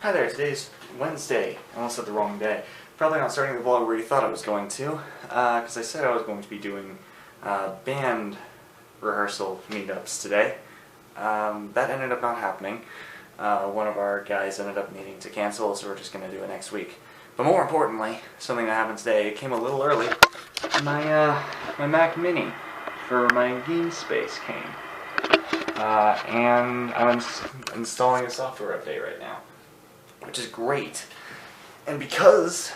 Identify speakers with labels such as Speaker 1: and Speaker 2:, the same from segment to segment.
Speaker 1: Hi there, today's Wednesday. I almost said the wrong day. Probably not starting the vlog where you thought I was going to, because I said I was going to be doing band rehearsal meetups today. That ended up not happening. One of our guys ended up needing to cancel, so we're just going to do it next week. But more importantly, something that happened today, it came a little early. My Mac Mini for my game space came. And I'm installing a software update right now, which is great. And because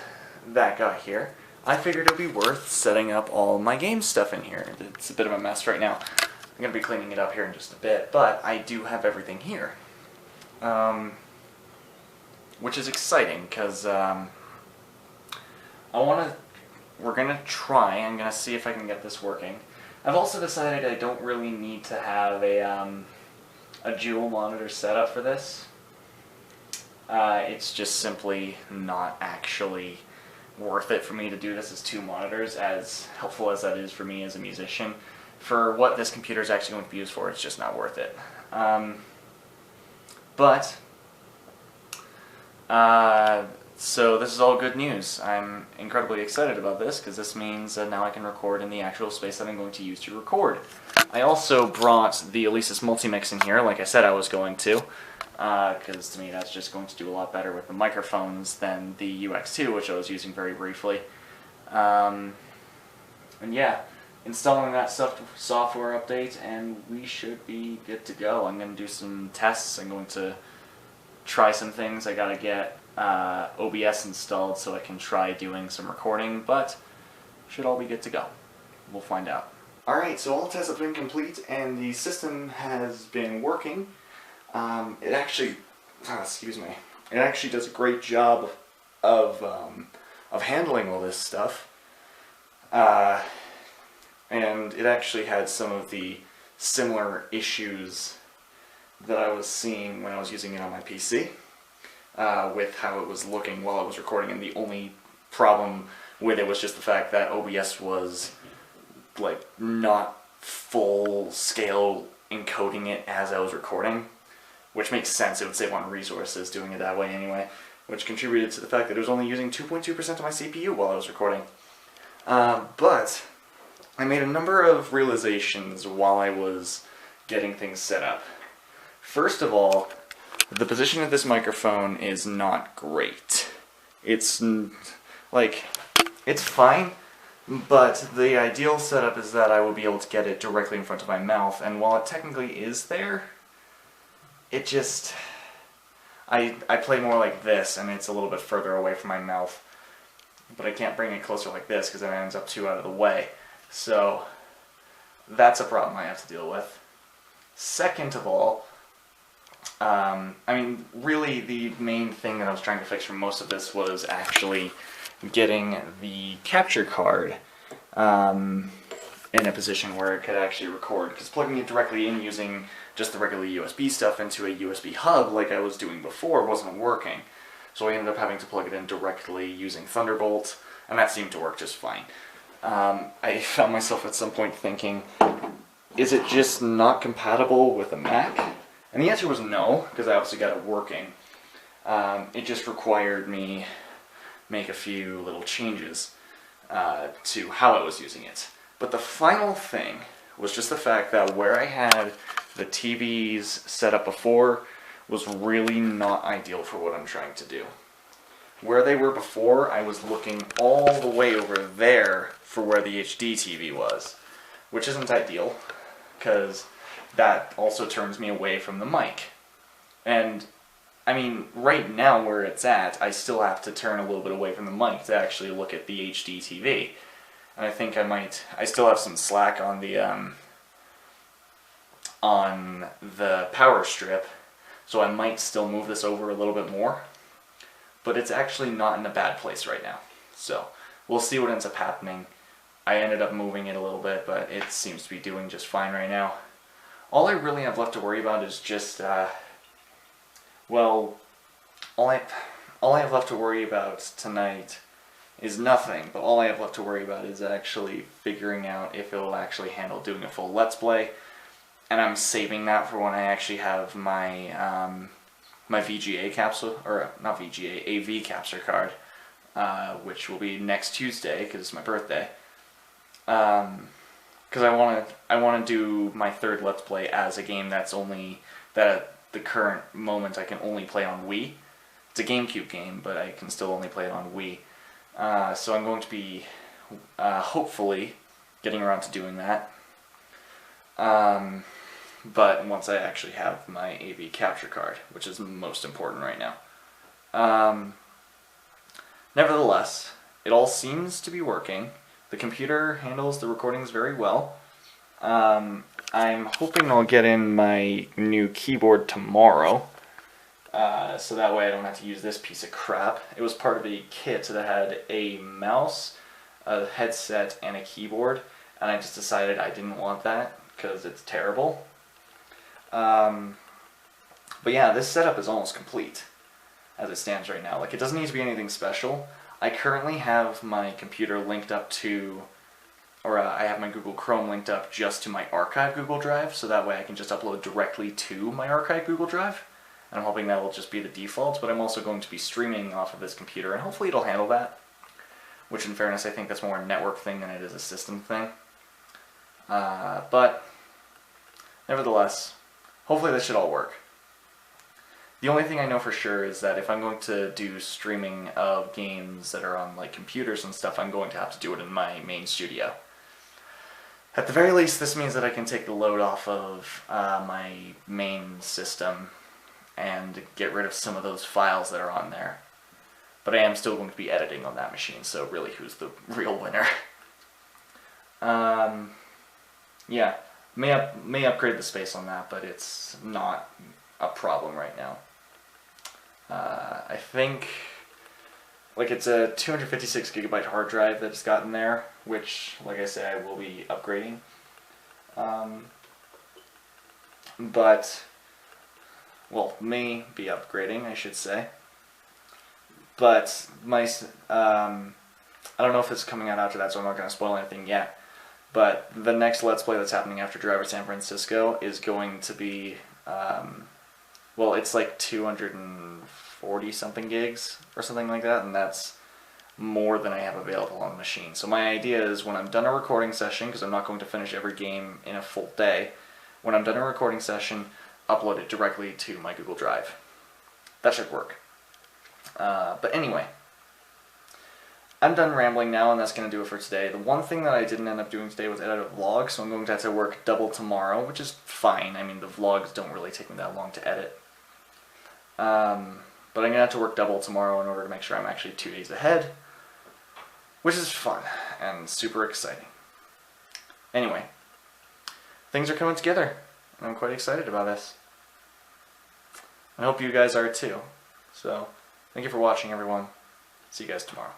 Speaker 1: that got here, I figured it would be worth setting up all my game stuff in here. It's a bit of a mess right now. I'm going to be cleaning it up here in just a bit, but I do have everything here. Which is exciting, because we're going to try, I'm going to see if I can get this working. I've also decided I don't really need to have a dual monitor setup for this. It's just simply not actually worth it for me to do this as two monitors, as helpful as that is for me as a musician. For what this computer is actually going to be used for, it's just not worth it. So this is all good news. I'm incredibly excited about this, because this means that now I can record in the actual space that I'm going to use to record. I also brought the Alesis Multimix in here, like I said I was going to. Because to me that's just going to do a lot better with the microphones than the UX2, which I was using very briefly. And yeah, installing that software update, and we should be good to go. I'm going to do some tests. I'm going to try some things. I gotta get OBS installed so I can try doing some recording, but should all be good to go. We'll find out. Alright, so all the tests have been complete, and the system has been working. It actually, it actually does a great job of handling all this stuff. And it actually had some of the similar issues that I was seeing when I was using it on my PC, with how it was looking while I was recording, and the only problem with it was just the fact that OBS was, like, not full scale encoding it as I was recording. Which makes sense, it would save on resources doing it that way anyway, which contributed to the fact that it was only using 2.2% of my CPU while I was recording. But I made a number of realizations while I was getting things set up. First of all, the position of this microphone is not great. It's, like, it's fine, but the ideal setup is that I will be able to get it directly in front of my mouth, and while it technically is there, it just, I play more like this, and it's a little bit further away from my mouth, but I can't bring it closer like this because then it ends up too out of the way. So that's a problem I have to deal with. Second of all, I mean, really the main thing that I was trying to fix for most of this was actually getting the capture card in a position where it could actually record, because plugging it directly in using just the regular USB stuff into a USB hub like I was doing before wasn't working. So I ended up having to plug it in directly using Thunderbolt, and that seemed to work just fine. I found myself at some point thinking, is it just not compatible with a Mac? And the answer was no, because I obviously got it working. It just required me make a few little changes to how I was using it. But the final thing was just the fact that where I had the TVs set up before was really not ideal for what I'm trying to do. Where they were before, I was looking all the way over there for where the HD TV was, which isn't ideal, because that also turns me away from the mic. And, I mean, right now where it's at, I still have to turn a little bit away from the mic to actually look at the HD TV. And I think I still have some slack on the power strip, so I might still move this over a little bit more, but it's actually not in a bad place right now. So we'll see what ends up happening. I ended up moving it a little bit, but it seems to be doing just fine right now. All I really have left to worry about is just, well, all I have left to worry about tonight is nothing, but all I have left to worry about is actually figuring out if it will actually handle doing a full Let's Play, and I'm saving that for when I actually have my my VGA capsule, or not VGA, AV capture card, which will be next Tuesday because it's my birthday. Because I want to do my third Let's Play as a game that at the current moment I can only play on Wii. It's a GameCube game, but I can still only play it on Wii. So I'm going to be hopefully getting around to doing that. But once I actually have my AV capture card, which is most important right now. Nevertheless, it all seems to be working. The computer handles the recordings very well. I'm hoping I'll get in my new keyboard tomorrow, so that way I don't have to use this piece of crap. It was part of a kit that had a mouse, a headset, and a keyboard, and I just decided I didn't want that because it's terrible. But yeah, this setup is almost complete as it stands right now. Like, it doesn't need to be anything special. I currently have my computer linked up to, or I have my Google Chrome linked up just to my archive Google Drive, so that way I can just upload directly to my archive Google Drive. And I'm hoping that will just be the default, but I'm also going to be streaming off of this computer, and hopefully it'll handle that. Which, in fairness, I think that's more a network thing than it is a system thing. But, nevertheless, hopefully this should all work. The only thing I know for sure is that if I'm going to do streaming of games that are on like computers and stuff, I'm going to have to do it in my main studio. At the very least, this means that I can take the load off of my main system and get rid of some of those files that are on there. But I am still going to be editing on that machine, so really, who's the real winner? Yeah, may upgrade the space on that, but it's not a problem right now. I think, like, it's a 256 gigabyte hard drive that's gotten there, which, like I said, I will be upgrading. But, well, may be upgrading, I should say. But my, I don't know if it's coming out after that, so I'm not going to spoil anything yet. But the next Let's Play that's happening after Driver San Francisco is going to be, well, it's like 240 something gigs or something like that, and that's more than I have available on the machine. So my idea is when I'm done a recording session, because I'm not going to finish every game in a full day, when I'm done a recording session, upload it directly to my Google Drive. That should work. But anyway, I'm done rambling now, and that's going to do it for today. The one thing that I didn't end up doing today was edit a vlog, so I'm going to have to work double tomorrow, which is fine. I mean, the vlogs don't really take me that long to edit. But I'm going to have to work double tomorrow in order to make sure I'm actually 2 days ahead, which is fun and super exciting. Anyway, things are coming together, and I'm quite excited about this. I hope you guys are too. So, thank you for watching, everyone. See you guys tomorrow.